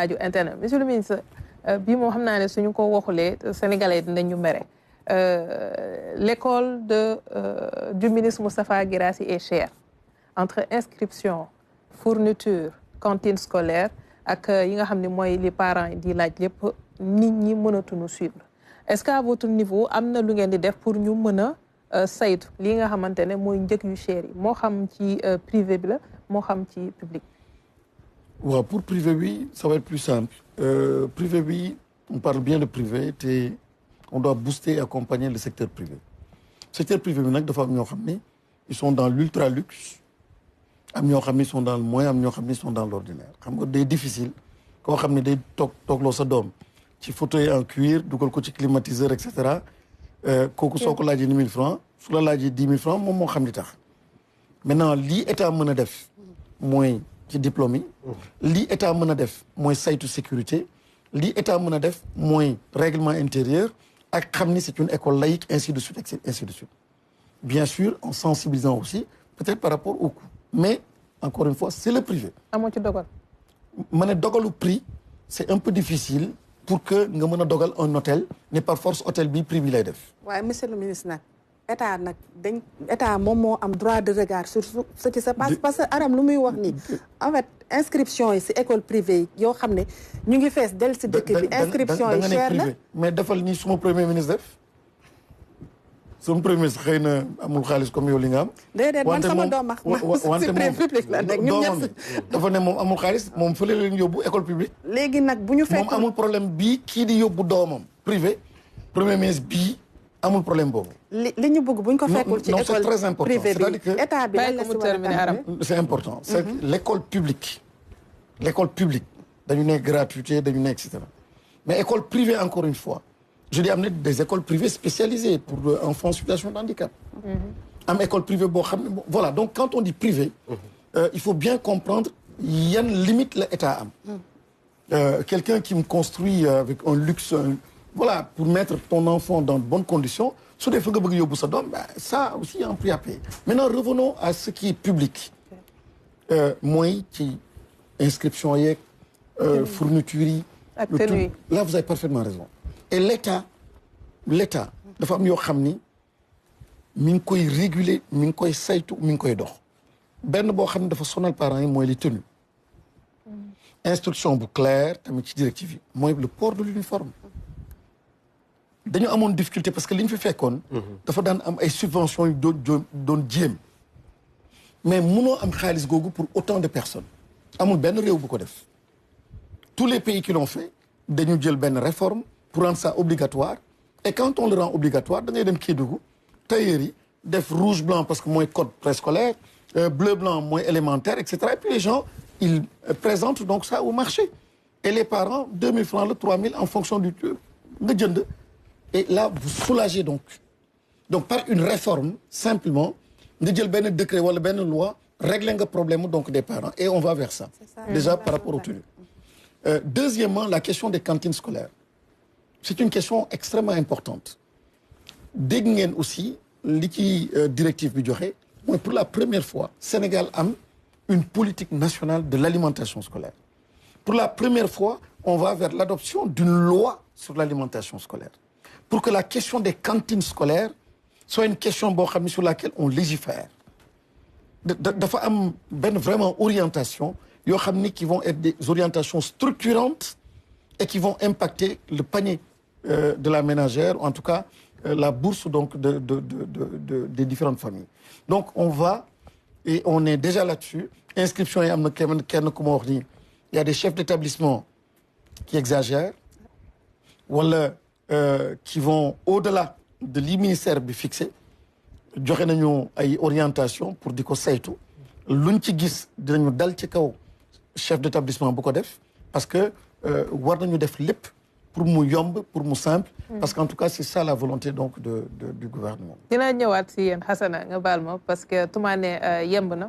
internet monsieur le ministre bi moo xam naa ne suñu ko waxulee sénégalais dinañu mere l'école du ministre Moustapha Guirassy est chère entre inscription fourniture cantine scolaire ak yi nga xam ne mooy les parents di laaj lépp nit ñi mënatuñu suivre est-ce qu'à votre niveau am na lu ngeen di def pour ñu mën a saytu li nga xamante ne mooy njëg yu cher yi moo xam ci privé bi la moo xam ci public. Ouais, pour privé, oui, ça va être plus simple. Privé, oui, on parle bien de privé, on doit booster et accompagner le secteur privé. Le secteur privé, ils sont dans l'ultra-luxe, ils sont dans le moyen, ils sont dans l'ordinaire. C'est difficile. Quand on a des fauteuils en cuir, des climatiseurs, etc., quand on a 10 000 francs, si on a 10 000 francs, je sais. Maintenant, l'État a def, moins ci diplôme yi lii état mën a def mooy saytu sécurité lii état mën a def mooy règlement intérieur ak xam ni c'est une école laïque ainsi de suite ainsi de suite bien sûr en sensibilisant aussi peut-être par rapport au coût mais encore une fois c'est le privé amoo ci dogal ma ne dogalu prix c'est un peu difficile pour que nga mën a dogal un hôtel ne par force hôtel bi prix bi lay def waaye monsieur le ministre nag état nag dañ état moom moo am droit de regard sur ce qui se passe parce que Aram lu muy wax nii en fait inscription yi si école privée yi yoo xam ne ñu ngi fees del si dëkk bi inscription yi cher na mais defal ni suma premier ministre def suma premier ministre xëy na amul xaalis comme yow li nga am déedéet man sama doom si privé public la nekk ñun ñëpp dafa ne moom amul xaalis moom fële leen yóbbu école publique léegi nag bu ñu fekk moom amul problème bii kii di yóbbu doomam privé premier ministre bii amul problème boobu. li ñu bëgg bu ñu ko fekkul ci école privée bi état bi c'est important c'est que l'école publique dañu nekk gratuité dañu nekk et cetera mais école privée encore une fois je dis am na des écoles privées spécialisées pour enfants en situation de handicap am école privée boo xam ne voilà donc quand on dit privé il faut bien comprendre yan limite la état am quelqu'un qui me construit avec un luxe voilà, pour mettre ton enfant dans de bonnes conditions, ça aussi un prix à payer. Maintenant, revenons à ce qui est public. Moi, qui inscription, fourniture, là, vous avez parfaitement raison. Et l'État, la famille Khamni, mi koy réguler, mi koy saytu, mi koy dox. Ben bo xamni dafa sonal parents yi moy les tenues. Instruction bu claire tamit ci directive moy le port de l'uniforme. dañu amoon difficulté parce que li ñu fi fekkoon dafa daan am ay subventions yu doon jéem mais mënoo am xaalis googu pour autant de personnes amul benn réew bu ko def tous les pays qui l'ont fait dañu jël benn réforme pour rendre ça obligatoire et quand on le rend obligatoire da ngay dem Kédougou tailleur yi def rouge blanc parce que mooy code préscolaire bleu blanc mooy élémentaire etc et puis les gens ils présentent donc ça au marché et les parents 2000 francs la 3000 en fonction du nga jënd et là vous soulagez donc par une réforme simplement nga jël benn décret wala benn loi régler nga problème donc des parents et on va vers ça déjà par rapport au tenues deuxièmement la question des cantines scolaires c'est une question extrêmement importante dégg ngeen aussi li ci directive bi joxe mooy pour la première fois Sénégal am une politique nationale de l'alimentation scolaire pour la première fois on va vers l'adoption d'une loi sur l'alimentation scolaire pour que la question des cantines scolaires soit une question boo xam ne sur laquelle on légifère dafa am benn vraiment orientation yoo xam ni qui vont être des orientations structurantes et qui vont impacter le panier de la ménagère en tout cas la bourse donc des différentes familles donc on va et on est déjà là-dessus inscription yi am na kenn ku ma wax ni il y a des chefs d'établissement qui exagèrent wala qui vont au-delà de li ministère bi fixé joxe nañu ay orientation pour di ko saytu luñ ci gis dinañu dal ci kaw chef d'établissement bu ko def parce que war nañu def lépp pour mu yomb pour mu simple parce qu'en tout cas c'est ça la volonté donc du gouvernement dina ñëwaat si yéen Hassana nga baal ma parce que tumaane yemb na